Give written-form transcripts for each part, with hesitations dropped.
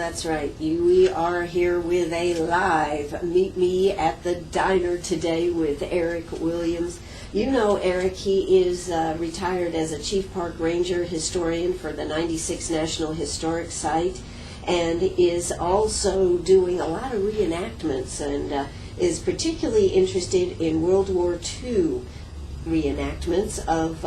That's right. We are here with a live Meet Me at the Diner today with Eric Williams. You know Eric, he is retired as a Chief Park Ranger historian for the 96 National Historic Site, and is also doing a lot of reenactments, and is particularly interested in World War II reenactments of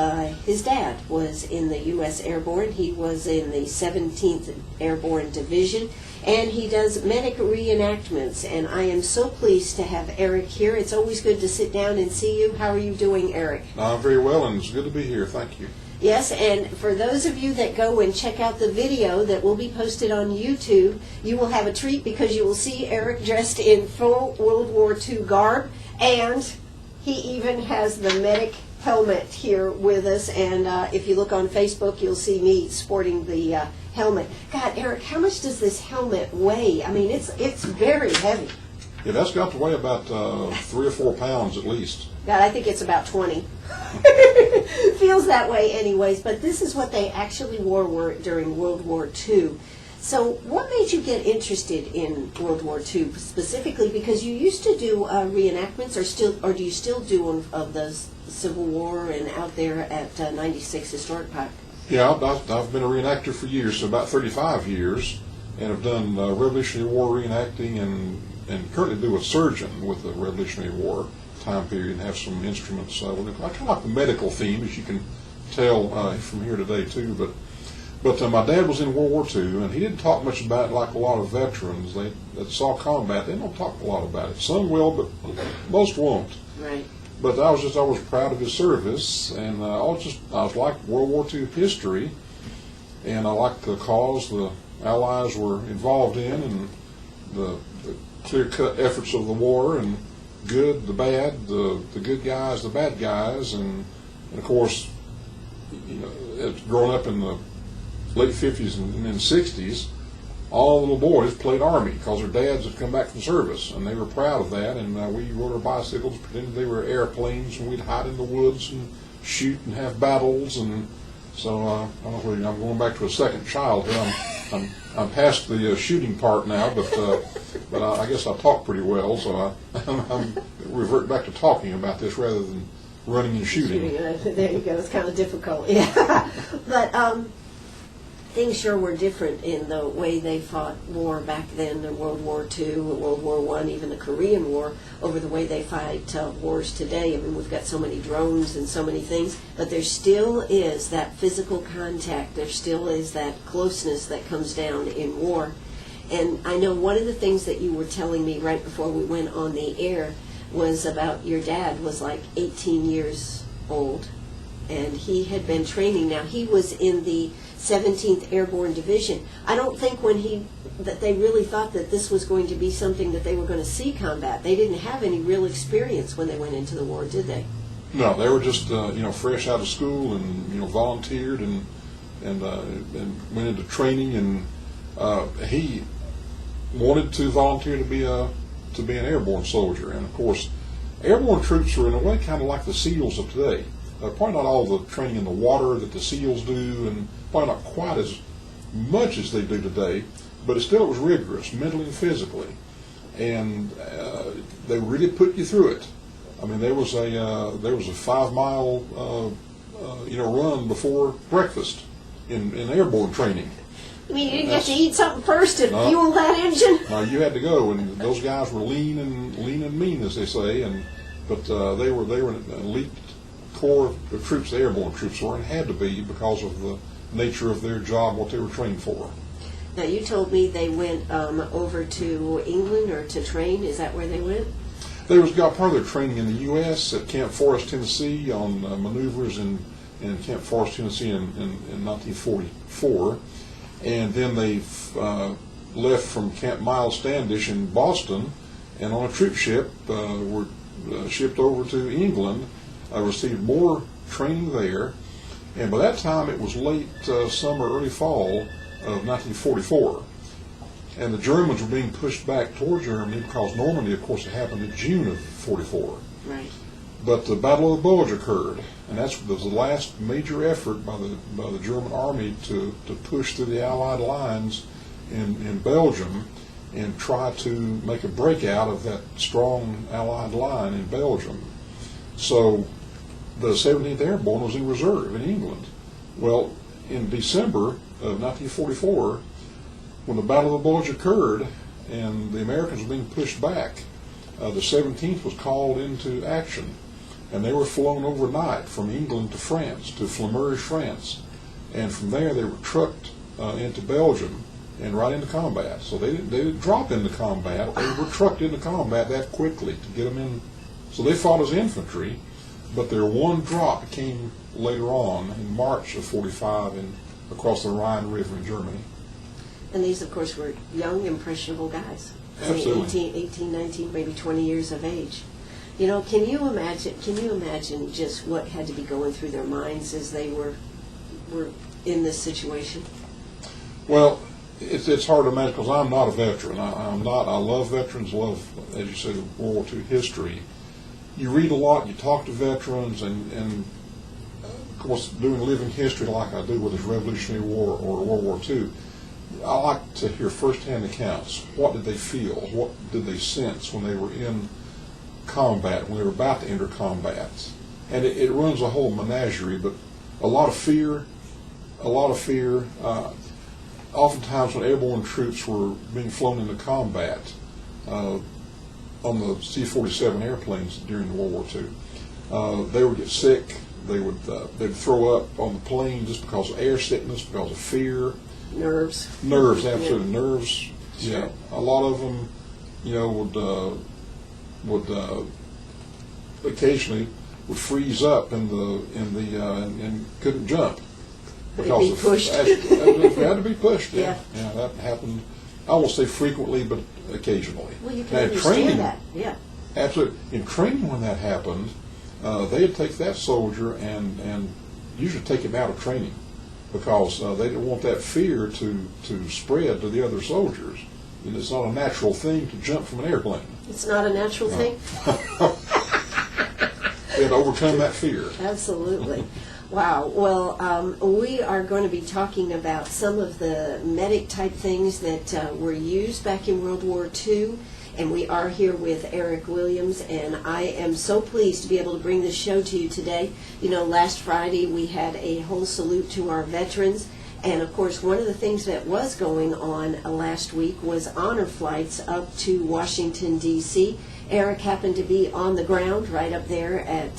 his dad was in the U.S. Airborne. He was in the 17th Airborne Division, and he does medic reenactments, and I am so pleased to have Eric here. It's always good to sit down and see you. How are you doing, Eric? I'm very well, and it's good to be here. Thank you. Yes, and for those of you that go and check out the video that will be posted on YouTube, you will have a treat because you will see Eric dressed in full World War II garb, and he even has the medic helmet here with us, and if you look on Facebook, you'll see me sporting the helmet. God, Eric, how much does this helmet weigh? I mean, it's very heavy. Yeah, that's got to weigh about 3 or 4 pounds at least. God, I think it's about 20. Feels that way anyways, but this is what they actually wore during World War II. So what made you get interested in World War II specifically? Because you used to do reenactments, or do you still do them of the Civil War and out there at 96 Historic Park? Yeah, I've been a reenactor for years, so about 35 years, and have done Revolutionary War reenacting, and currently do a surgeon with the Revolutionary War time period, and have some instruments. I kind of like the medical theme, as you can tell from here today too. But my dad was in World War II, and he didn't talk much about it like a lot of veterans that saw combat. They don't talk a lot about it. Some will, but most won't. Right. But I was just always proud of his service, and I was like World War II history, and I liked the cause the Allies were involved in, and the clear-cut efforts of the war, and good, the bad, the good guys, the bad guys, and of course, you know, growing up in the late 50s and then 60s, all little boys played Army because their dads had come back from service, and they were proud of that, and we rode our bicycles, pretended they were airplanes, and we'd hide in the woods and shoot and have battles, and so I don't know whether I'm going back to a second childhood. I'm past the shooting part now, but I guess I talk pretty well, so I'm revert back to talking about this rather than running and shooting. There you go. It's kind of difficult, yeah. But things sure were different in the way they fought war back then, in World War II, World War I, even the Korean War, over the way they fight wars today. I mean, we've got so many drones and so many things, but there still is that physical contact. There still is that closeness that comes down in war. And I know one of the things that you were telling me right before we went on the air was about your dad was like 18 years old, and he had been training. Now, he was in the 17th Airborne Division. I don't think that they really thought that this was going to be something that they were going to see combat. They didn't have any real experience when they went into the war, did they? No, they were just fresh out of school, and volunteered and went into training, and he wanted to volunteer to be an airborne soldier. And of course, airborne troops are in a way kind of like the SEALs of today. Probably not all the training in the water that the SEALs do, and probably not quite as much as they do today, but it was rigorous, mentally and physically, and they really put you through it. I mean, there was a 5-mile run before breakfast in airborne training. You mean you didn't get to eat something first to fuel that engine? You had to go, and those guys were lean and mean, as they say, but they were an elite core of troops, the airborne troops were, and had to be because of the nature of their job, what they were trained for. Now, you told me they went over to England or to train. Is that where they went? They got part of their training in the U.S. at Camp Forrest, Tennessee, on maneuvers in Camp Forrest, Tennessee in 1944. And then they left from Camp Miles Standish in Boston, and on a troop ship were shipped over to England. I received more training there, and by that time it was late summer, early fall of 1944, and the Germans were being pushed back toward Germany because normally, of course, it happened in June of 44. Right. But the Battle of the Bulge occurred, and that was the last major effort by the German army to push through the Allied lines in Belgium and try to make a breakout of that strong Allied line in Belgium. So the 17th Airborne was in reserve in England. Well, in December of 1944, when the Battle of the Bulge occurred and the Americans were being pushed back, the 17th was called into action, and they were flown overnight from England to France, to Flmery, France, and from there they were trucked into Belgium and right into combat. So they didn't drop into combat, they were trucked into combat that quickly to get them in. So they fought as infantry, but their one drop came later on in March of 45 across the Rhine River in Germany. And these, of course, were young, impressionable guys. Absolutely. 18, 19, maybe 20 years of age. You know, can you imagine just what had to be going through their minds as they were in this situation? Well, it's hard to imagine because I'm not a veteran. I'm not. I love veterans, love, as you said, World War II history. You read a lot, you talk to veterans, and of course, doing living history like I do with this Revolutionary War or World War II, I like to hear firsthand accounts. What did they feel? What did they sense when they were in combat, when they were about to enter combat? And it runs a whole menagerie, but a lot of fear. Oftentimes when airborne troops were being flown into combat on the C-47 airplanes during World War II, they would get sick. They'd throw up on the plane just because of air sickness, because of fear. Nerves, absolutely, yeah. Nerves. Sure. Yeah, a lot of them, would occasionally would freeze up and couldn't jump because be pushed. They had to be pushed. Yeah. Yeah, that happened. I won't say frequently, but occasionally. Well, you can Now, understand training, that. Yeah. Absolutely. In training, when that happened, they'd take that soldier and usually take him out of training because they didn't want that fear to spread to the other soldiers. And it's not a natural thing to jump from an airplane. It's not a natural thing? They had to overcome that fear. Absolutely. Wow. Well, we are going to be talking about some of the medic type things that were used back in World War II. And we are here with Eric Williams, and I am so pleased to be able to bring this show to you today. You know, last Friday we had a whole salute to our veterans, and of course one of the things that was going on last week was honor flights up to Washington, D.C. Eric happened to be on the ground right up there at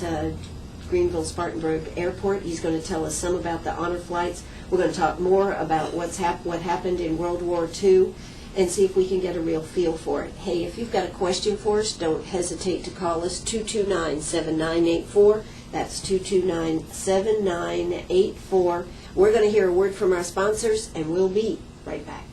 Greenville-Spartanburg Airport. He's going to tell us some about the honor flights. We're going to talk more about what happened in World War II and see if we can get a real feel for it. Hey, if you've got a question for us, don't hesitate to call us, 229-7984. That's 229-7984. We're going to hear a word from our sponsors, and we'll be right back.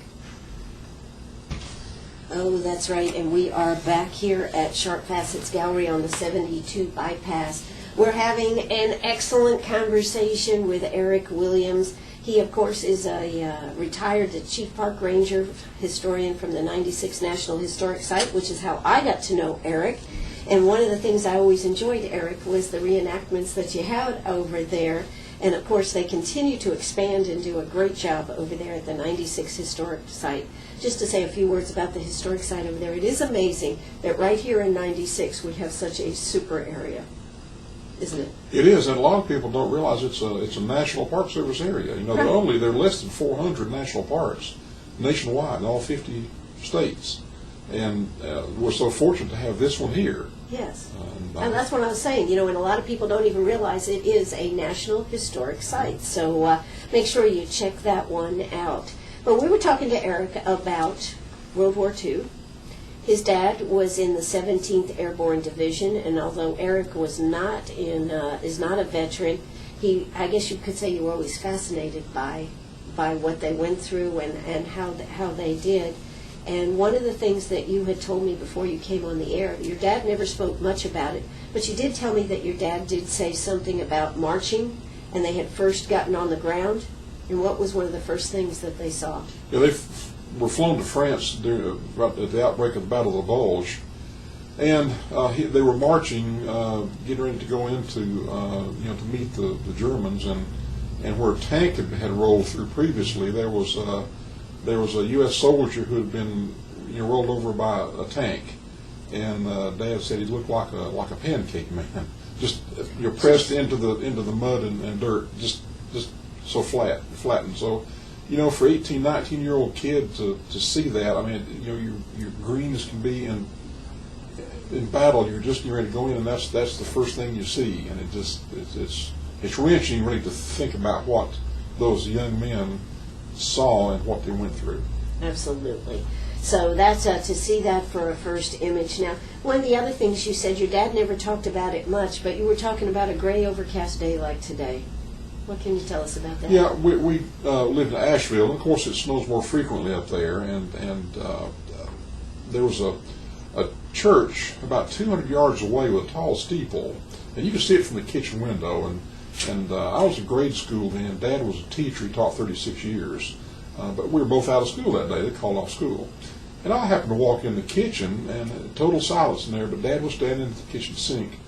Oh, that's right, and we are back here at Sharp Facets Gallery on the 72 Bypass. We're having an excellent conversation with Eric Williams. He, of course, is a retired Chief Park Ranger historian from the 96 National Historic Site, which is how I got to know Eric. And one of the things I always enjoyed, Eric, was the reenactments that you had over there. And, of course, they continue to expand and do a great job over there at the 96 Historic Site. Just to say a few words about the historic site over there, it is amazing that right here in 96 we have such a super area. Isn't it? It is, and a lot of people don't realize it's a National Park Service area. You know, Right. there are less than 400 national parks nationwide in all 50 states, and we're so fortunate to have this one here. Yes. And that's what I was saying, you know, and a lot of people don't even realize it is a National Historic Site. So make sure you check that one out. But we were talking to Eric about World War II. His dad was in the 17th Airborne Division, and although Eric was not is not a veteran, I guess you could say you were always fascinated by what they went through and how they did. And one of the things that you had told me before you came on the air, your dad never spoke much about it, but you did tell me that your dad did say something about marching, and they had first gotten on the ground. And what was one of the first things that they saw? Yeah, they were flown to France right at the outbreak of the Battle of the Bulge, and they were marching, getting ready to go into, to meet the Germans, and where a tank had rolled through previously, there was there was a U.S. soldier who had been rolled over by a tank, and Dad said he looked like a pancake man, just pressed into the mud and dirt, just so flattened. So, for 18, 19-year-old kid to see that, I mean, your green as can be in battle, you're ready to go in, and that's the first thing you see, and it's wrenching really to think about what those young men saw and what they went through. Absolutely. So that's to see that for a first image. Now, one of the other things you said, your dad never talked about it much, but you were talking about a gray overcast day like today. What can you tell us about that? Yeah, we lived in Asheville, and of course it snows more frequently up there, and there was a church about 200 yards away with a tall steeple, and you could see it from the kitchen window, and I was in grade school then. Dad was a teacher. He taught 36 years. But we were both out of school that day. They called off school. And I happened to walk in the kitchen, and total silence in there, but Dad was standing at the kitchen sink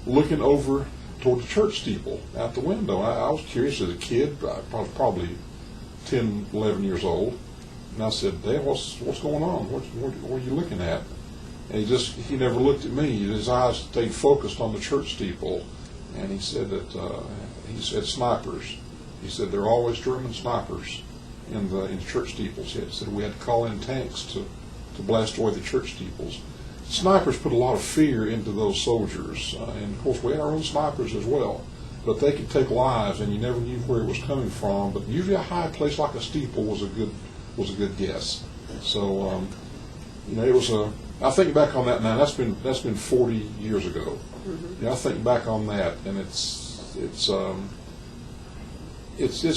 looking over toward the church steeple out the window. I was curious as a kid, probably 10, 11 years old. And I said, Dad, what's going on? What are you looking at? And he never looked at me. His eyes stayed focused on the church steeple. And he said he said snipers. He said there are always German snipers in the church steeples. He said we had to call in tanks to blast away the church steeples. Snipers put a lot of fear into those soldiers, and of course we had our own snipers as well. But they could take lives, and you never knew where it was coming from. But usually a high place like a steeple was a good guess. So it was a. I think back on that now. That's been 40 years ago. Mm-hmm. I think back on that, and it's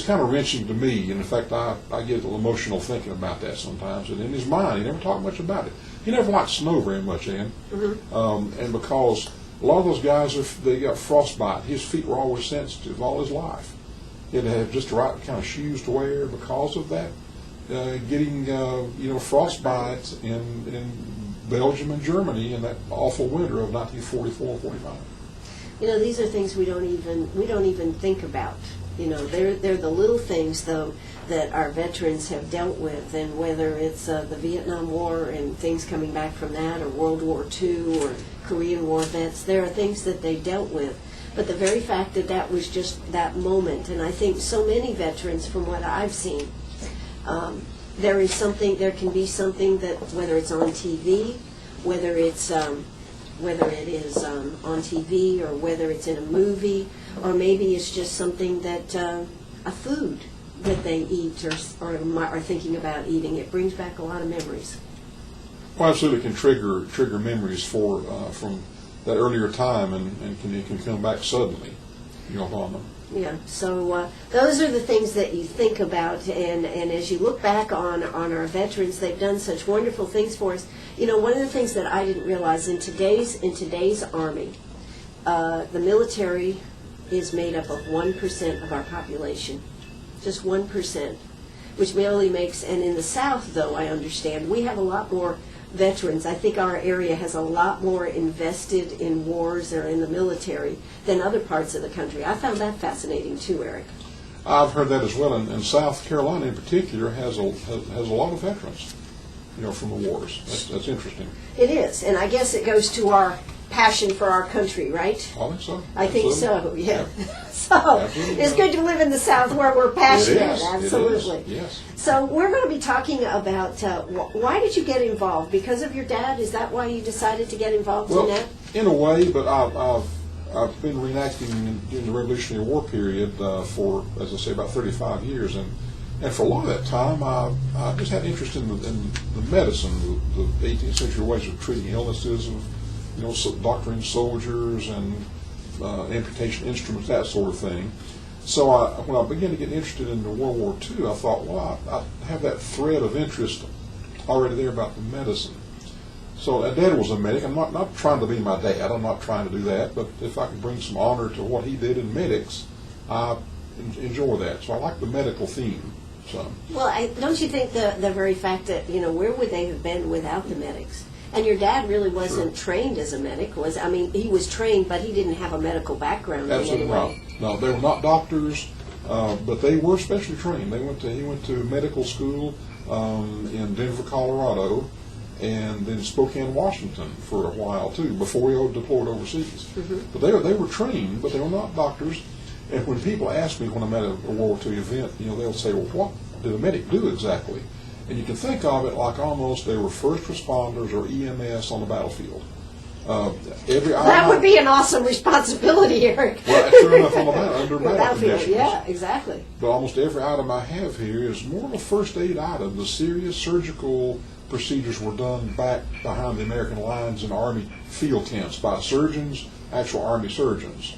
kind of wrenching to me. And in fact, I get a little emotional thinking about that sometimes. And in his mind, he never talked much about it. He never liked snow very much, Ann. Mm-hmm. And because a lot of those guys they got frostbite. His feet were always sensitive all his life. He had to have just the right kind of shoes to wear because of that. Getting frostbite in Belgium and Germany in that awful winter of 1944 45. These are things we don't even think about. They're the little things, though, that our veterans have dealt with, and whether it's the Vietnam War and things coming back from that, or World War II, or Korean War vets, there are things that they dealt with. But the very fact that was just that moment, and I think so many veterans, from what I've seen, there can be something that, whether it's on TV, whether it is on TV, or whether it's in a movie, or maybe it's just something that a food that they eat or are thinking about eating. It brings back a lot of memories. Well, absolutely can trigger memories from that earlier time, and can come back suddenly, upon them. Yeah, so those are the things that you think about, and as you look back on our veterans, they've done such wonderful things for us. One of the things that I didn't realize in today's Army, the military is made up of 1% of our population, just 1%, which merely makes, and in the South, though, I understand, we have a lot more veterans. I think our area has a lot more invested in wars or in the military than other parts of the country. I found that fascinating too, Eric. I've heard that as well, and South Carolina in particular has a lot of veterans, from the wars. That's interesting. It is, and I guess it goes to our passion for our country, right? I think so. I think so, yeah. So absolutely. It's good to live in the South where we're passionate. It is. Absolutely. It is. Yes. So we're going to be talking about why did you get involved? Because of your dad? Is that why you decided to get involved in that? In a way, but I've been reenacting in the Revolutionary War period for, as I say, about 35 years, and for a lot of that time, I just had interest in the medicine, the 18th century ways of treating illnesses, of doctoring soldiers and amputation instruments, that sort of thing. So when I began to get interested in World War II, I thought, well, I have that thread of interest already there about the medicine. So Dad was a medic. I'm not trying to be my dad. I'm not trying to do that. But if I can bring some honor to what he did in medics, I enjoy that. So I like the medical theme. So. Well, don't you think the very fact that, where would they have been without the medics? And your dad really wasn't trained as a medic. He was trained, but he didn't have a medical background. Absolutely in any way. not. No, they were not doctors. But they were specially trained. He went to medical school in Denver, Colorado, and then Spokane, Washington for a while too, before he deployed overseas. But they were trained, but they were not doctors. And when people ask me when I'm at a World War II event, they'll say, "Well, what did a medic do exactly?" And you can think of it like almost they were first responders or EMS on the battlefield. That would be an awesome responsibility, Eric. Well, sure enough, under battle conditions. Yeah, exactly. But almost every item I have here is more of a first aid item. The serious surgical procedures were done back behind the American lines in Army field tents by surgeons, actual Army surgeons.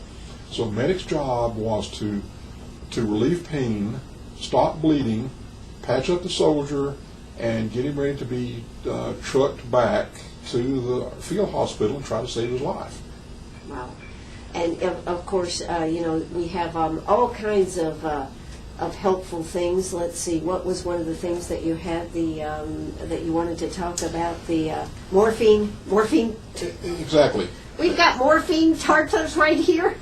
So medic's job was to relieve pain, stop bleeding, patch up the soldier, and get him ready to be trucked back to the field hospital and try to save his life. Wow. And of course, we have all kinds of helpful things. Let's see, what was one of the things that you had that you wanted to talk about? The morphine. Exactly. We've got morphine tartars right here.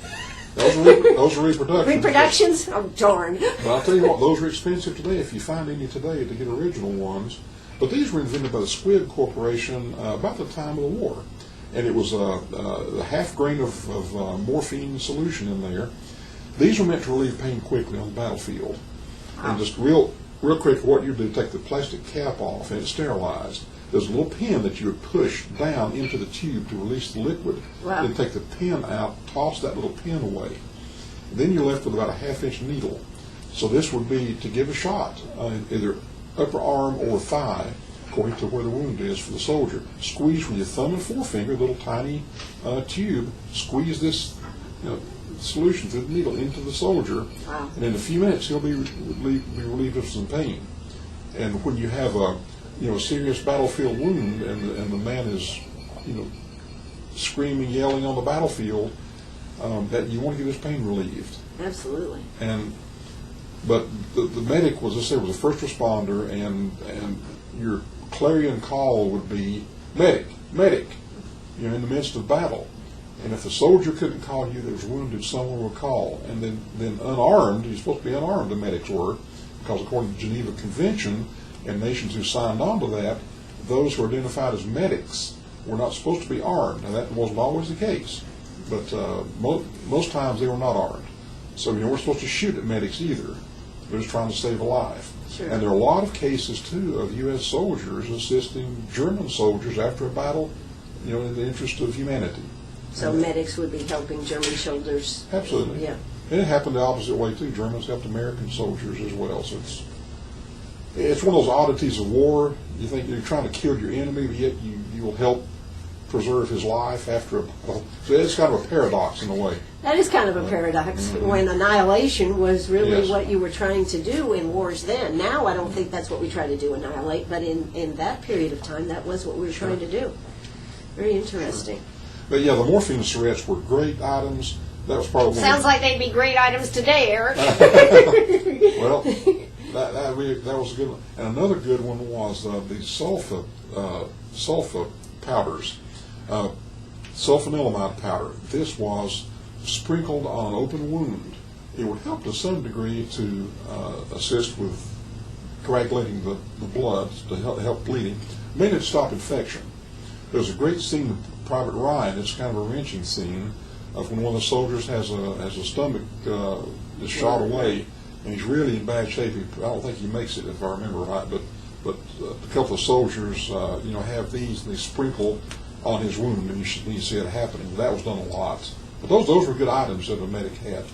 Those are reproductions. Reproductions? Oh, darn. But I'll tell you what, those are expensive today if you find any today to get original ones. But these were invented by the Squibb Corporation about the time of the war. And it was a half grain of morphine solution in there. These were meant to relieve pain quickly on the battlefield. Wow. And just real quick, what you do, take the plastic cap off and it's sterilized. There's a little pin that you would push down into the tube to release the liquid. Wow. Then take the pin out, toss that little pin away. And then you're left with about a half-inch needle. So this would be to give a shot, either upper arm or thigh, according to where the wound is for the soldier. Squeeze with your thumb and forefinger, little tiny tube, squeeze this solution through the needle into the soldier. Wow. And in a few minutes he'll be relieved of some pain. And when you have a serious battlefield wound and the man is screaming, yelling on the battlefield, that you want to get his pain relieved. Absolutely. But the medic was, as I said, was a first responder, and your clarion call would be medic. You're in the midst of battle, and if the soldier couldn't call you that was wounded, someone would call, and then unarmed. You're supposed to be unarmed. The medics were, because according to the Geneva Convention and nations who signed on to that, those who are identified as medics were not supposed to be armed. Now that wasn't always the case, but most times they were not armed. So you weren't supposed to shoot at medics either. They're just trying to save a life. Sure. And there are a lot of cases too of U.S. soldiers assisting German soldiers after a battle, in the interest of humanity. So medics would be helping German soldiers. Absolutely. Yeah. And it happened the opposite way too. Germans helped American soldiers as well. So it's one of those oddities of war. You think you're trying to kill your enemy, but yet you will help preserve his life after a battle. So it's kind of a paradox in a way. That is kind of a paradox when annihilation was really Yes. what you were trying to do in wars then. Now I don't think that's what we try to do, annihilate, but in that period of time that was what we were trying to do. Very interesting. Sure. But yeah, the morphine syringes were great items. That was probably one Sounds like they'd be great items today, Eric. Well, that was a good one. And another good one was the sulfa powders. Sulfanilamide powder. This was sprinkled on an open wound. It would help to some degree to assist with coagulating the blood to help bleeding. Made it stop infection. There's a great scene in Private Ryan. It's kind of a wrenching scene of when one of the soldiers has a stomach is shot away, and he's really in bad shape. I don't think he makes it, if I remember right. But a couple of soldiers, have these, and they sprinkle on his wound, and you see it happening. That was done a lot. But those were good items that a medic had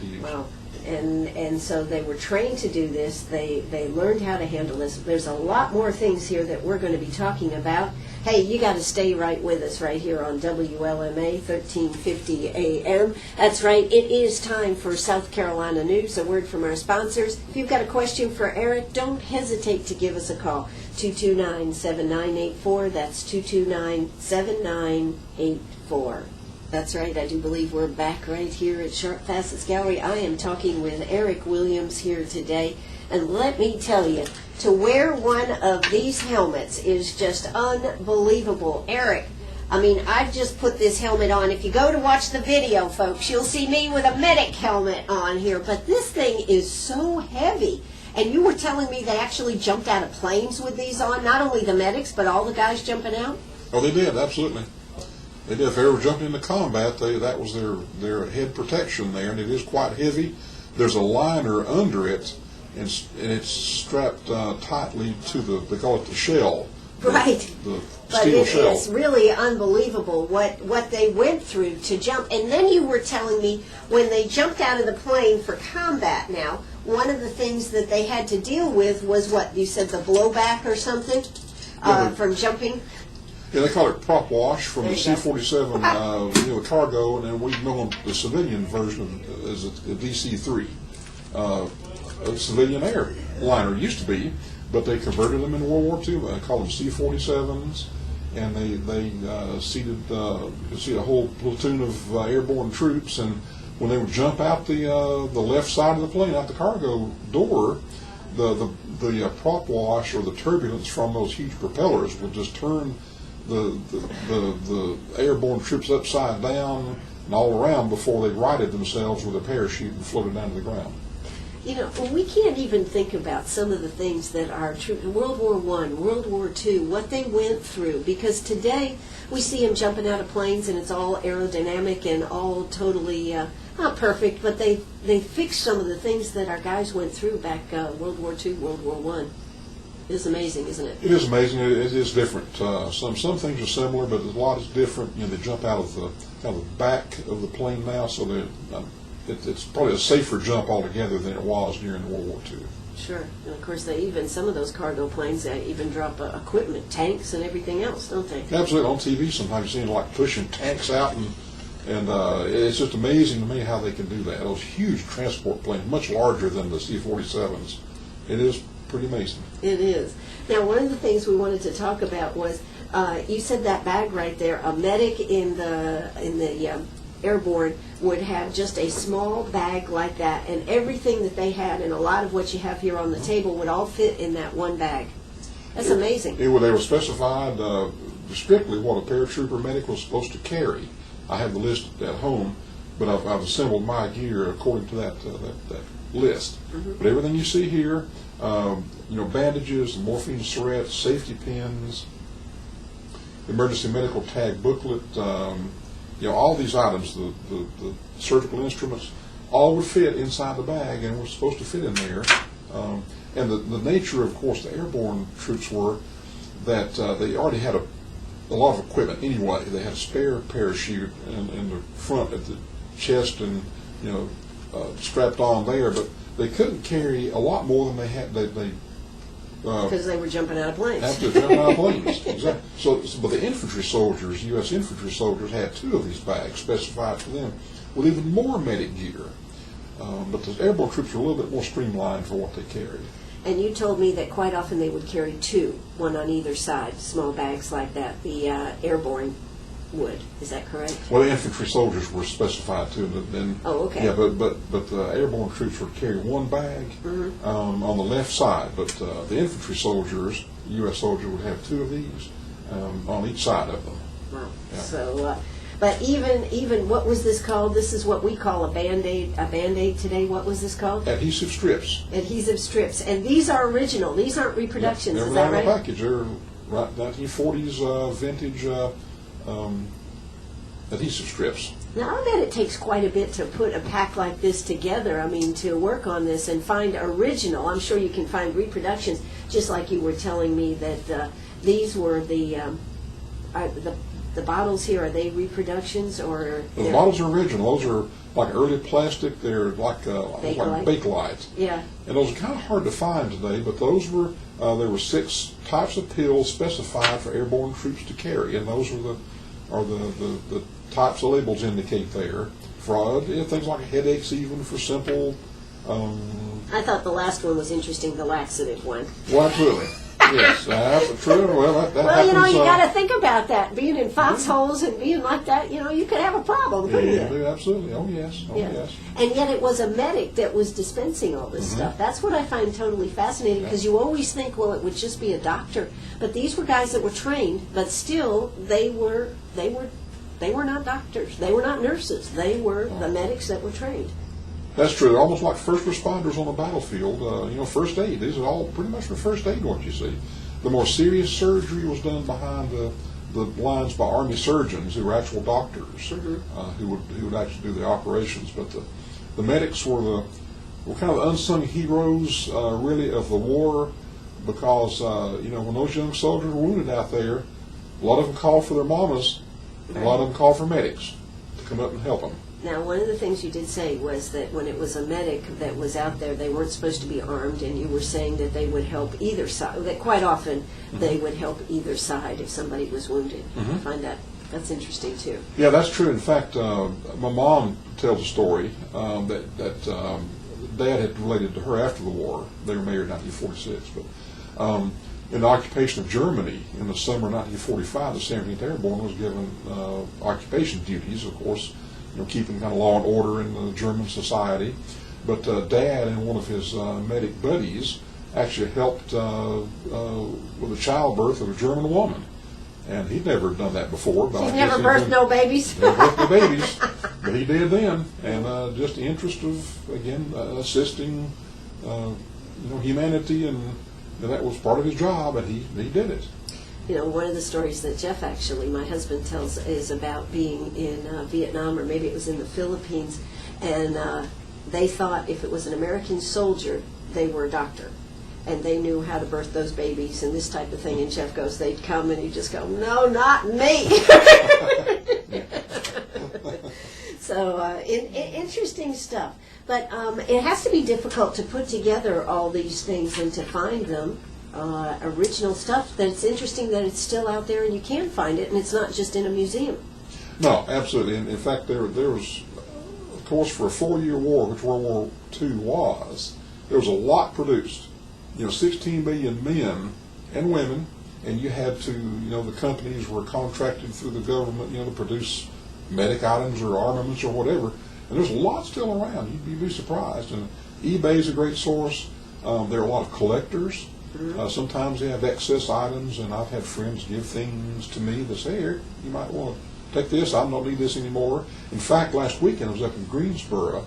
to use. Wow. And so they were trained to do this. They learned how to handle this. There's a lot more things here that we're going to be talking about. Hey, you got to stay right with us right here on WLMA 1350 AM. That's right. It is time for South Carolina News. A word from our sponsors. If you've got a question for Eric, don't hesitate to give us a call. 229-7984. That's 229-7984. That's right. I do believe we're back right here at Sharp Facets Gallery. I am talking with Eric Williams here today. And let me tell you, to wear one of these helmets is just unbelievable. Eric, I mean, I've just put this helmet on. If you go to watch the video, folks, you'll see me with a medic helmet on here. But this thing is so heavy. And you were telling me they actually jumped out of planes with these on, not only the medics, but all the guys jumping out? Oh, they did, absolutely. They did. If they ever jumped into combat, that was their head protection there, and it is quite heavy. There's a liner under it, and it's strapped tightly to they call it the shell. Right. The but steel shell. It's really unbelievable what they went through to jump. And then you were telling me when they jumped out of the plane for combat now, one of the things that they had to deal with was what? You said the blowback or something from jumping? Yeah, they call it prop wash from There the you go. C-47 cargo, and then we've known the civilian version as a DC-3. A civilian airliner used to be, but they converted them in World War II. I call them C-47s, and they seated a whole platoon of airborne troops. And when they would jump out the left side of the plane, out the cargo door, the prop wash or the turbulence from those huge propellers would just turn the airborne troops upside down and all around before they righted themselves with a parachute and floated down to the ground. You know, we can't even think about some of the things that our troops, World War I, World War II, what they went through. Because today we see them jumping out of planes and it's all aerodynamic and all totally, not perfect, but they fixed some of the things that our guys went through back World War II, World War I. It's amazing, isn't it? It is amazing. It is different. Some things are similar, but a lot is different. You know, they jump out of the back of the plane now, so it's probably a safer jump altogether than it was during World War II. Sure, and of course some of those cargo planes even drop equipment, tanks and everything else, don't they? Absolutely. On TV sometimes you see them like pushing tanks out, and it's just amazing to me how they can do that. Those huge transport planes, much larger than the C-47s. It is pretty amazing. It is. Now, one of the things we wanted to talk about was you said that bag right there. A medic in the airborne would have just a small bag like that, and everything that they had and a lot of what you have here on the table would all fit in that one bag. That's amazing. They were specified strictly what a paratrooper medic was supposed to carry. I have the list at home, but I've assembled my gear according to that list. Mm-hmm. But everything you see here, bandages, morphine syringe, safety pins, emergency medical tag booklet, all these items, the surgical instruments, all would fit inside the bag and were supposed to fit in there. And the nature, of course, the airborne troops were that they already had a lot of equipment anyway. They had a spare parachute in the front at the chest and strapped on there, but they couldn't carry a lot more than they had. Because they were jumping out of planes. After jumping out of planes, exactly. But the infantry soldiers, U.S. infantry soldiers, had 2 of these bags specified for them with even more medic gear. But the airborne troops were a little bit more streamlined for what they carried. And you told me that quite often they would carry 2, one on either side, small bags like that. The airborne would. Is that correct? Well, the infantry soldiers were specified too. But then, oh, okay. Yeah, but the airborne troops would carry one bag mm-hmm. On the left side. But the infantry soldiers, the U.S. soldier, would have 2 of these on each side of them. Wow. Yeah. So, but even what was this called? This is what we call a Band-Aid. A Band-Aid today. What was this called? Adhesive strips. Adhesive strips, and these are original. These aren't reproductions. Yeah, is that right? They're in the package. They're right 1940s vintage adhesive strips. Now, I bet it takes quite a bit to put a pack like this together. I mean, to work on this and find original. I'm sure you can find reproductions, just like you were telling me that these were the bottles here. Are they reproductions or? The bottles are original. Those are like early plastic. They're like Bakelite. Yeah. And those are kind of hard to find today, but those were there were 6 types of pills specified for airborne troops to carry, and those are the types of labels indicate there. For things like headaches, even for simple. I thought the last one was interesting, the laxative one. Well, absolutely. Yes, true. Well, that Well, happens. you got to think about that. Being in foxholes and being like that, you could have a problem, couldn't yeah, you? absolutely. Oh, yes. Oh, Yeah. yes. And yet it was a medic that was dispensing all this stuff. That's what I find totally fascinating, because you always think, well, it would just be a doctor. But these were guys that were trained, but still they were not doctors. They were not nurses. They were the medics that were trained. That's true. They're almost like first responders on the battlefield. First aid. These are all pretty much for first aid, what you see. The more serious surgery was done behind the lines by Army surgeons who were actual doctors who would actually do the operations. But the medics were kind of the unsung heroes, really, of the war, because when those young soldiers were wounded out there, a lot of them called for their mamas, and a lot of them called for medics to come up and help them. Now, one of the things you did say was that when it was a medic that was out there, they weren't supposed to be armed, and you were saying that they would help either side, that quite often they would help either side if somebody was wounded. I find that's interesting, too. Yeah, that's true. In fact, my mom tells a story that Dad had related to her after the war. They were married in 1946, but in the occupation of Germany in the summer of 1945, the 17th Airborne was given occupation duties, of course, keeping kind of law and order in the German society. But Dad and one of his medic buddies actually helped with the childbirth of a German woman. And he'd never done that before. But He's never birthed no babies. Never birthed no babies, but he did then. And just the interest of, again, assisting humanity, and that was part of his job, and he did it. One of the stories that Jeff, actually, my husband, tells is about being in Vietnam, or maybe it was in the Philippines, and they thought if it was an American soldier, they were a doctor, and they knew how to birth those babies and this type of thing. And Jeff goes, they'd come, and he'd just go, no, not me. So interesting stuff. But it has to be difficult to put together all these things and to find them. Original stuff that's interesting that it's still out there and you can find it, and it's not just in a museum. No, absolutely. And in fact, there was, of course, for a 4-year war, which World War II was, there was a lot produced. 16 million men and women, and you had to, the companies were contracted through the government, to produce medic items or armaments or whatever. And there's a lot still around. You'd be surprised. And eBay's a great source. There are a lot of collectors. Sometimes they have excess items, and I've had friends give things to me that say, here, you might want to take this. I don't need this anymore. In fact, last weekend I was up in Greensboro.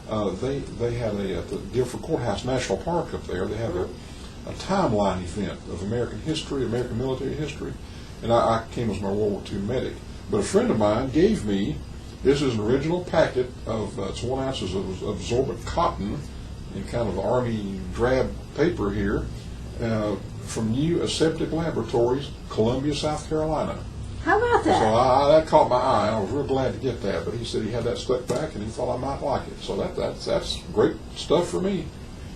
They had at the Guilford Courthouse National Park up there, they have a timeline event of American history, American military history. And I came as my World War II medic. But a friend of mine gave me, this is an original packet of, it's 1 ounce of absorbent cotton in kind of Army drab paper here, from New Aseptic Laboratories, Columbia, South Carolina. How about that? So that caught my eye. I was real glad to get that. But he said he had that stuck back, and he thought I might like it. So that's great stuff for me.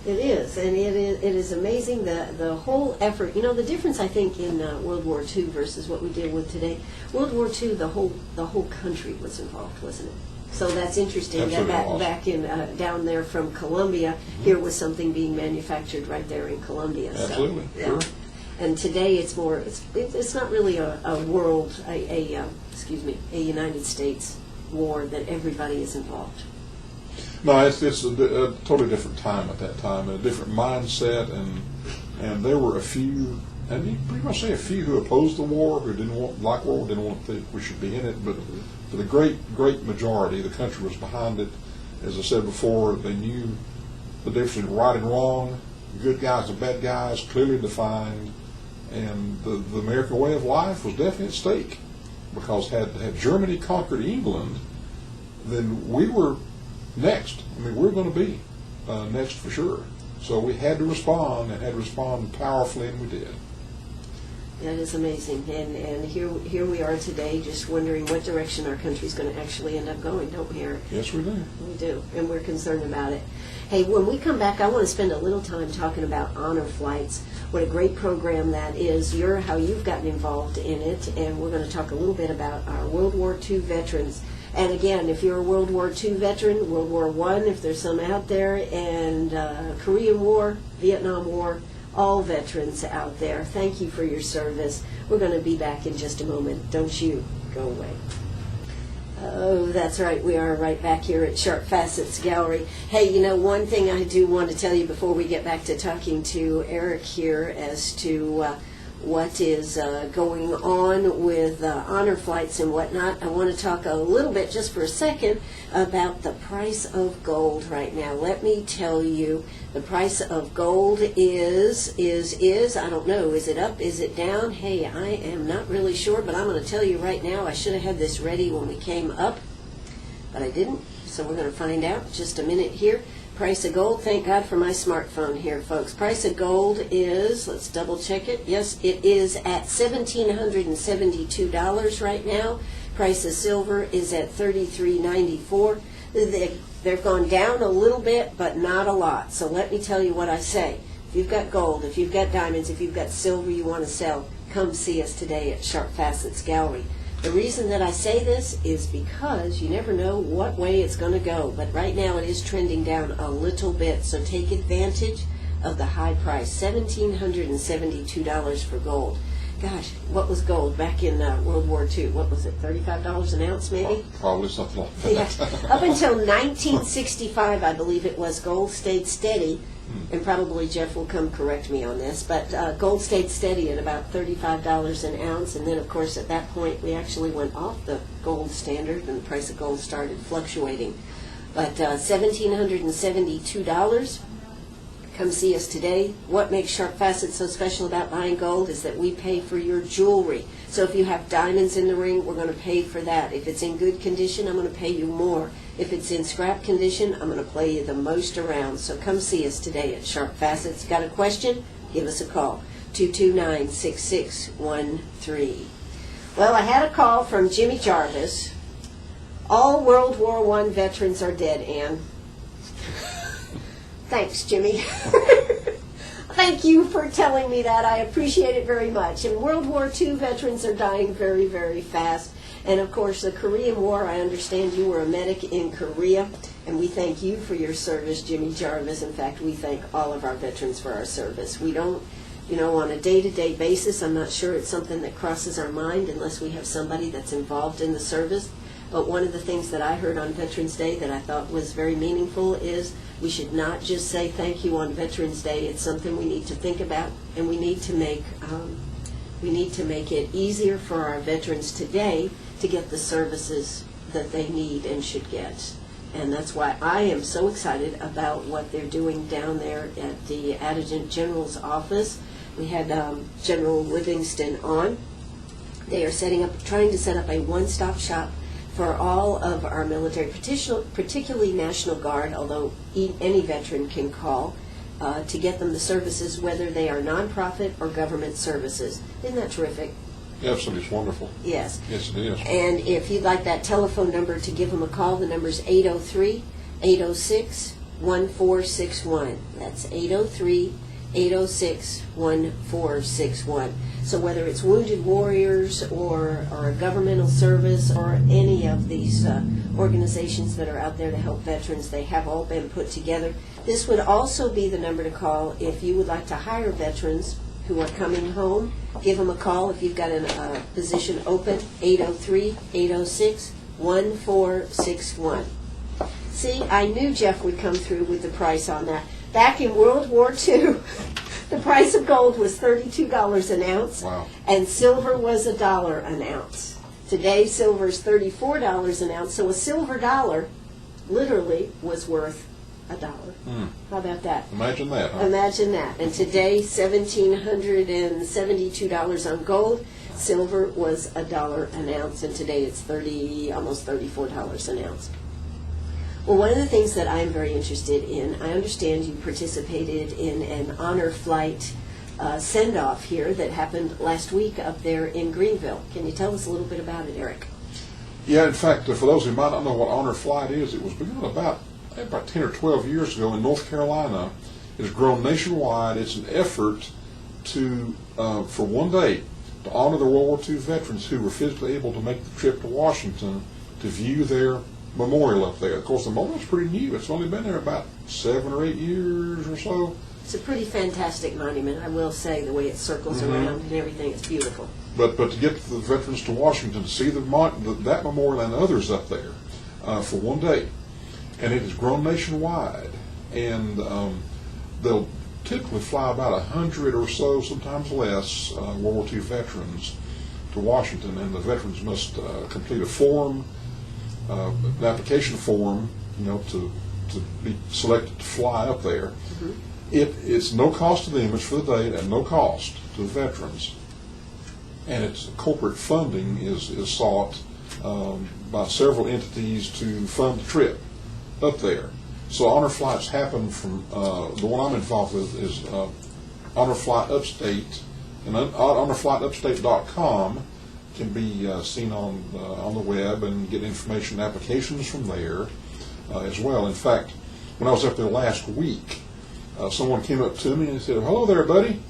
It is, and it is amazing the whole effort. The difference, I think, in World War II versus what we deal with today. World War II, the whole country was involved, wasn't it? So that's interesting. Absolutely That back in down there from Colombia, here was something being manufactured right there in Colombia. Absolutely, so, sure. And today it's more. It's not really a world, a United States war that everybody is involved. No, it's a totally different time at that time, and a different mindset, and there were a few, and you pretty much say a few who opposed the war, who didn't want to think we should be in it, but for the great majority, the country was behind it. As I said before, they knew the difference between right and wrong, good guys and bad guys, clearly defined, and the American way of life was definitely at stake, because had Germany conquered England, then we were next. We're going to be next for sure. So we had to respond, and had to respond powerfully, and we did. That is amazing. And here we are today, just wondering what direction our country's going to actually end up going, don't we, Eric? Yes, we do. We do, and we're concerned about it. Hey, when we come back, I want to spend a little time talking about honor flights. What a great program that is. How you've gotten involved in it, and we're going to talk a little bit about our World War II veterans. And again, if you're a World War II veteran, World War I, if there's some out there, and Korean War, Vietnam War, all veterans out there, thank you for your service. We're going to be back in just a moment. Don't you go away. Oh, that's right. We are right back here at Sharp Facets Gallery. Hey, you know, one thing I do want to tell you before we get back to talking to Eric here as to what is going on with honor flights and whatnot, I want to talk a little bit, just for a second, about the price of gold right now. Let me tell you, the price of gold is, I don't know, is it up, is it down? Hey, I am not really sure, but I'm going to tell you right now, I should have had this ready when we came up, but I didn't, so we're going to find out just a minute here. Price of gold, thank God for my smartphone here, folks. Price of gold is, let's double check it. Yes, it is at $1,772 right now. Price of silver is at $33.94. They've gone down a little bit, but not a lot. So let me tell you what I say. If you've got gold, if you've got diamonds, if you've got silver you want to sell, come see us today at Sharp Facets Gallery. The reason that I say this is because you never know what way it's going to go, but right now it is trending down a little bit, so take advantage of the high price, $1,772 for gold. Gosh, what was gold back in World War II? What was it, $35 an ounce maybe? Probably something like that. Yeah. Up until 1965, I believe it was, gold stayed steady, and probably Jeff will come correct me on this, but gold stayed steady at about $35 an ounce, and then of course at that point we actually went off the gold standard and the price of gold started fluctuating. But $1,772, come see us today. What makes Sharp Facets so special about buying gold is that we pay for your jewelry. So if you have diamonds in the ring, we're going to pay for that. If it's in good condition, I'm going to pay you more. If it's in scrap condition, I'm going to play you the most around. So come see us today at Sharp Facets. Got a question? Give us a call, 229-6613. Well, I had a call from Jimmy Jarvis. All World War I veterans are dead, Ann. Thanks, Jimmy. Thank you for telling me that. I appreciate it very much. And World War II veterans are dying very, very fast. And of course, the Korean War, I understand you were a medic in Korea, and we thank you for your service, Jimmy Jarvis. In fact, we thank all of our veterans for our service. We don't, on a day-to-day basis, I'm not sure it's something that crosses our mind unless we have somebody that's involved in the service. But one of the things that I heard on Veterans Day that I thought was very meaningful is we should not just say thank you on Veterans Day. It's something we need to think about, and we need to make it easier for our veterans today to get the services that they need and should get. And that's why I am so excited about what they're doing down there at the Adjutant General's office. We had General Livingston on. They are trying to set up a one-stop shop for all of our military, particularly National Guard, although any veteran can call, to get them the services, whether they are nonprofit or government services. Isn't that terrific? Absolutely, it's wonderful. Yes. Yes, it is. And if you'd like that telephone number to give them a call, the number is 803-806-1461. That's 803-806-1461. So whether it's Wounded Warriors or a governmental service or any of these organizations that are out there to help veterans, they have all been put together. This would also be the number to call if you would like to hire veterans who are coming home. Give them a call if you've got a position open, 803-806-1461. See, I knew Jeff would come through with the price on that. Back in World War II, the price of gold was $32 an ounce, wow, and silver was $1 an ounce. Today, silver is $34 an ounce, so a silver dollar literally was worth $1. How about that? Imagine that, huh? Imagine that. And today, $1,772 on gold. Silver was $1 an ounce, and today it's almost $34 an ounce. Well, one of the things that I'm very interested in, I understand you participated in an honor flight send-off here that happened last week up there in Greenville. Can you tell us a little bit about it, Eric? Yeah, in fact, for those who might not know what honor flight is, it was begun about 10 or 12 years ago in North Carolina. It has grown nationwide. It's an effort to, for one day, to honor the World War II veterans who were physically able to make the trip to Washington to view their memorial up there. Of course, the memorial's pretty new. It's only been there about 7 or 8 years or so. It's a pretty fantastic monument, I will say, the way it circles around and everything. It's beautiful. But to get the veterans to Washington to see that memorial and others up there for one day, and it has grown nationwide, and they'll typically fly about 100 or so, sometimes less, World War II veterans to Washington, and the veterans must complete a form, an application form, to be selected to fly up there. It's no cost to them, it's for the day, and no cost to the veterans. And its corporate funding is sought by several entities to fund the trip up there. So honor flights happen from, the one I'm involved with is Honor Flight Upstate, and honorflightupstate.com can be seen on the web and get information and applications from there as well. In fact, when I was up there last week, someone came up to me and said, "Hello there, buddy."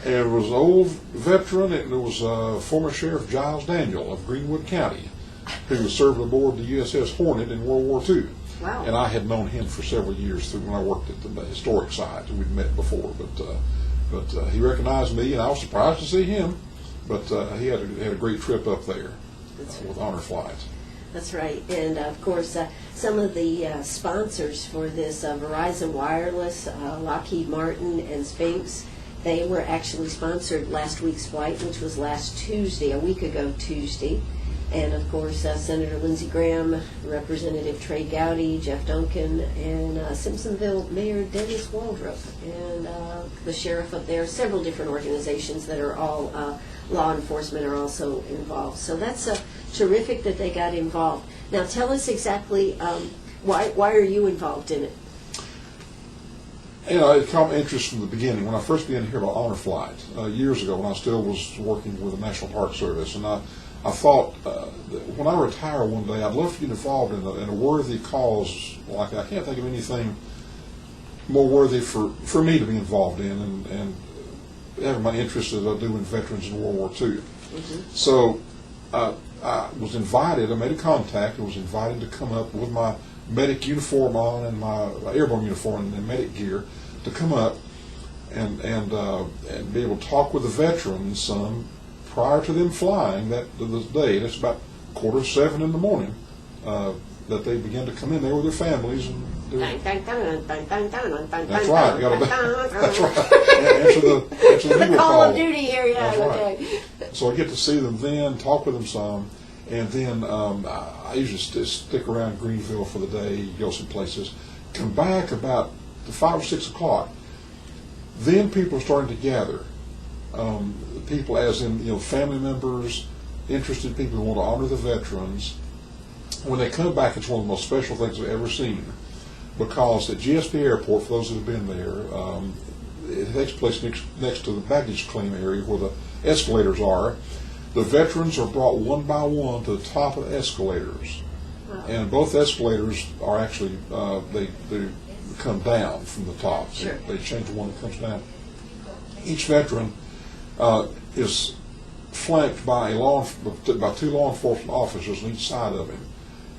And it was an old veteran, and it was former Sheriff Giles Daniel of Greenwood County, who was serving aboard the USS Hornet in World War II. Wow. And I had known him for several years through when I worked at the historic site. We'd met before, but he recognized me, and I was surprised to see him. But he had a great trip up there with Honor Flight. That's right. And of course, some of the sponsors for this, Verizon Wireless, Lockheed Martin, and Sphinx, they were actually sponsored last week's flight, which was last Tuesday, a week ago Tuesday. And of course, Senator Lindsey Graham, Representative Trey Gowdy, Jeff Duncan, and Simpsonville Mayor Dennis Waldrop, and the sheriff up there. Several different organizations that are all law enforcement are also involved. So that's terrific that they got involved. Now tell us exactly why are you involved in it? It caught my interest from the beginning. When I first began to hear about Honor Flight years ago, when I still was working with the National Park Service, and I thought that when I retire one day, I'd love to get involved in a worthy cause. Like I can't think of anything more worthy for me to be involved in, and having my interest as I do in veterans in World War II. So I was invited. I made a contact. I was invited to come up with my medic uniform on and my airborne uniform and medic gear to come up and be able to talk with the veterans some prior to them flying that day. And it's about 6:45 in the morning that they begin to come in there with their families and. That's right. You gotta, that's right. Answer the bugle Call of Duty here, yeah. That's right. Okay. So I get to see them then, talk with them some, and then I usually stick around Greenville for the day, go some places, come back about 5 or 6 o'clock. Then people are starting to gather. People, as in family members, interested people who want to honor the veterans. When they come back, it's one of the most special things I've ever seen. Because at GSP Airport, for those who have been there, it takes place next to the baggage claim area where the escalators are. The veterans are brought one by one to the top of the escalators. Wow. And both escalators are actually, they come down from the top. Sure. They change the one that comes down. Each veteran is flanked by by 2 law enforcement officers on each side of him.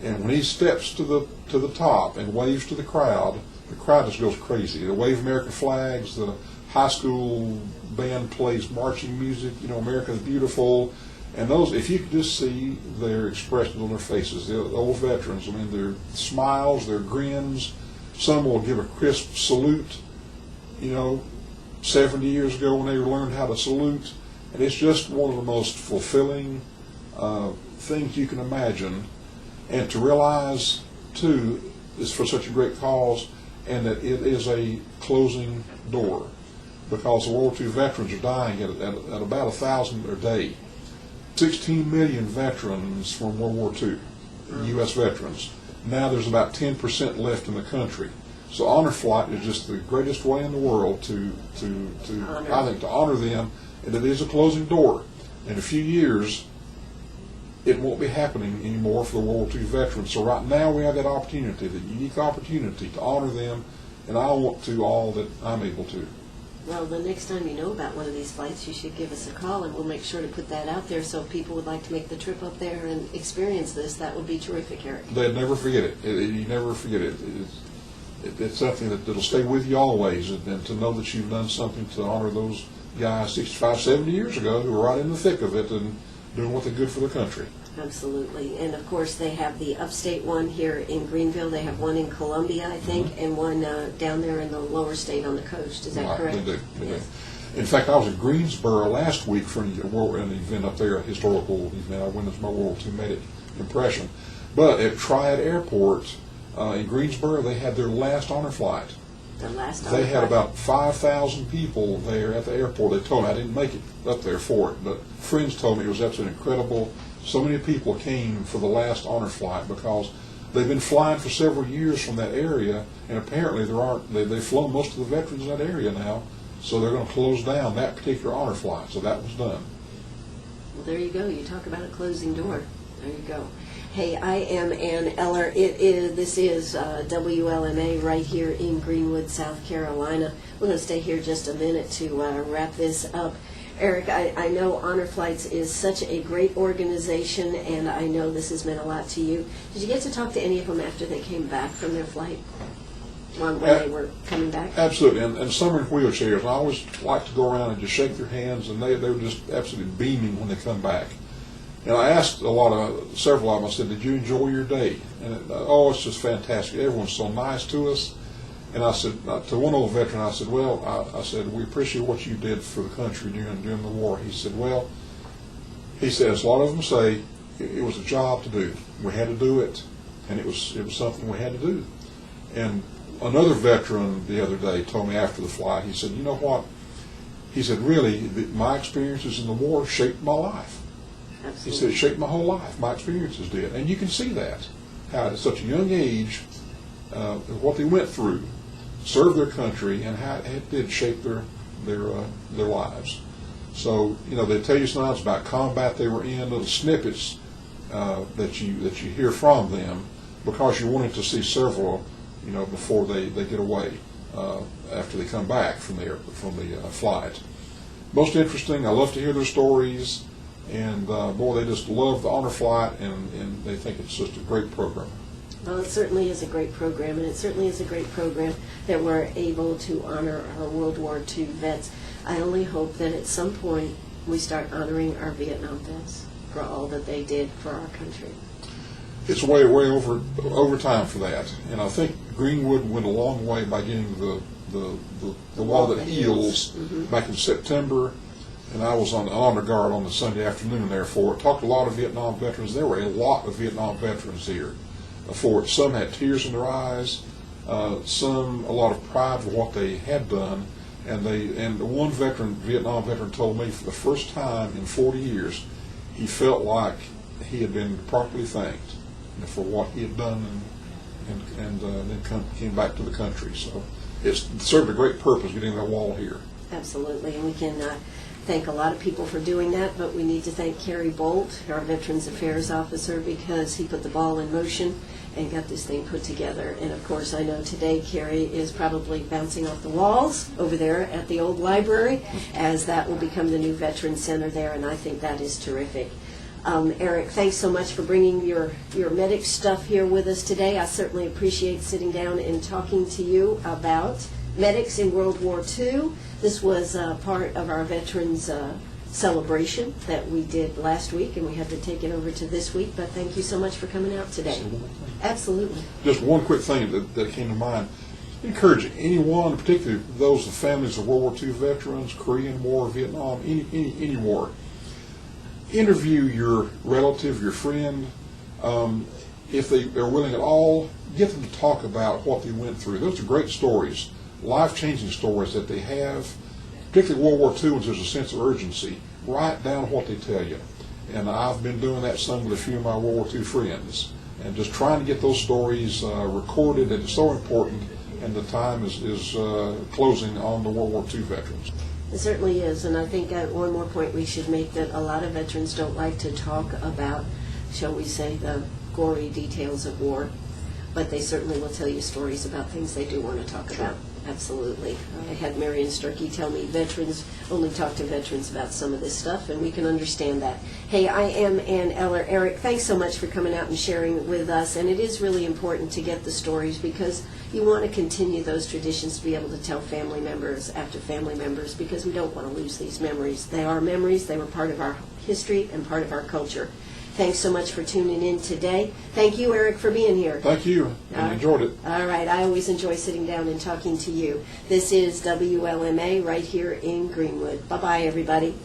And when he steps to the top and waves to the crowd just goes crazy. They wave American flags. The high school band plays marching music. America is beautiful. And those, if you could just see their expressions on their faces, the old veterans, their smiles, their grins. Some will give a crisp salute, 70 years ago when they learned how to salute. And it's just one of the most fulfilling things you can imagine. And to realize, too, it's for such a great cause, and that it is a closing door. Because the World War II veterans are dying at about 1,000 a day. 16 million veterans from World War II, U.S. veterans. Now there's about 10% left in the country. So Honor Flight is just the greatest way in the world to honor them, and it is a closing door. In a few years, it won't be happening anymore for the World War II veterans. So right now we have that opportunity, the unique opportunity to honor them, and I want to all that I'm able to. Well, the next time you know about one of these flights, you should give us a call, and we'll make sure to put that out there. So if people would like to make the trip up there and experience this, that would be terrific, Eric. They'd never forget it. You never forget it. it's something that'll stay with you always, and to know that you've done something to honor those guys 65, 70 years ago who were right in the thick of it and doing what they good for the country. Absolutely. And of course they have the upstate one here in Greenville. They have one in Columbia, I think, and one down there in the lower state on the coast. Is that Right, correct? They do. Yes. In fact, I was in Greensboro last week for an event up there, a historical event. I went as my World War II medic impression. But at Triad Airport in Greensboro, they had their last honor flight. The last They had flight. about 5,000 people there at the airport. They told me, I didn't make it up there for it, but friends told me it was absolutely incredible. So many people came for the last honor flight because they've been flying for several years from that area, and apparently they've flown most of the veterans in that area now, so they're going to close down that particular honor flight. So that was done. Well, there you go. You talk about a closing door. There you go. Hey, I am Ann Eller. This is WLMA right here in Greenwood, South Carolina. We're going to stay here just a minute to wrap this up. Eric, I know Honor Flights is such a great organization, and I know this has meant a lot to you. Did you get to talk to any of them after they came back from their flight? When they were coming back? Absolutely, and some are in wheelchairs. I always like to go around and just shake their hands, and they were just absolutely beaming when they come back. And I asked several of them, I said, did you enjoy your day? And it's just fantastic. Everyone's so nice to us. And I said, to one old veteran, I said, well, I said, we appreciate what you did for the country during the war. He said, as a lot of them say, it was a job to do. We had to do it, and it was something we had to do. And another veteran the other day told me after the flight, he said, you know what? He said, really, my experiences in the war shaped my life. Absolutely. He said, it shaped my whole life. My experiences did. And you can see that, how at such a young age, what they went through, served their country, and how it did shape their lives. So, they tell you sometimes about combat they were in, little snippets that you hear from them, because you're wanting to see several, before they get away, after they come back from the flight. Most interesting. I love to hear their stories, and boy, they just love the honor flight, and they think it's just a great program. Well, it certainly is a great program, and it certainly is a great program that we're able to honor our World War II vets. I only hope that at some point we start honoring our Vietnam vets for all that they did for our country. It's way over time for that, and I think Greenwood went a long way by getting the wall that heals back in September. And I was on the honor guard on the Sunday afternoon there for it. Talked to a lot of Vietnam veterans. There were a lot of Vietnam veterans here for it. Some had tears in their eyes, some a lot of pride for what they had done. And one Vietnam veteran told me for the first time in 40 years, he felt like he had been properly thanked for what he had done, and then came back to the country. So it served a great purpose getting that wall here. Absolutely, and we can thank a lot of people for doing that, but we need to thank Kerry Bolt, our Veterans Affairs Officer, because he put the ball in motion and got this thing put together. And of course, I know today Kerry is probably bouncing off the walls over there at the old library, as that will become the new Veterans Center there, and I think that is terrific. Eric, thanks so much for bringing your medic stuff here with us today. I certainly appreciate sitting down and talking to you about medics in World War II. This was part of our veterans celebration that we did last week, and we had to take it over to this week, but thank you so much for coming out today. Absolutely. Just one quick thing that came to mind. Encouraging anyone, particularly those of families of World War II veterans, Korean War, Vietnam, any war. Interview your relative, your friend. If they are willing at all, get them to talk about what they went through. Those are great stories, life-changing stories that they have, particularly World War II, when there's a sense of urgency. Write down what they tell you. And I've been doing that some with a few of my World War II friends, and just trying to get those stories recorded. It's so important, and the time is closing on the World War II veterans. It certainly is, and I think one more point we should make, that a lot of veterans don't like to talk about, shall we say, the gory details of war, but they certainly will tell you stories about things they do want to talk about. Absolutely. I had Marion Sturkey tell me veterans only talk to veterans about some of this stuff, and we can understand that. Hey, I am Ann Eller. Eric, thanks so much for coming out and sharing with us, and it is really important to get the stories because you want to continue those traditions to be able to tell family members after family members because we don't want to lose these memories. They are memories. They were part of our history and part of our culture. Thanks so much for tuning in today. Thank you, Eric, for being here. Thank you. I enjoyed it. All right. I always enjoy sitting down and talking to you. This is WLMA right here in Greenwood. Bye-bye, everybody.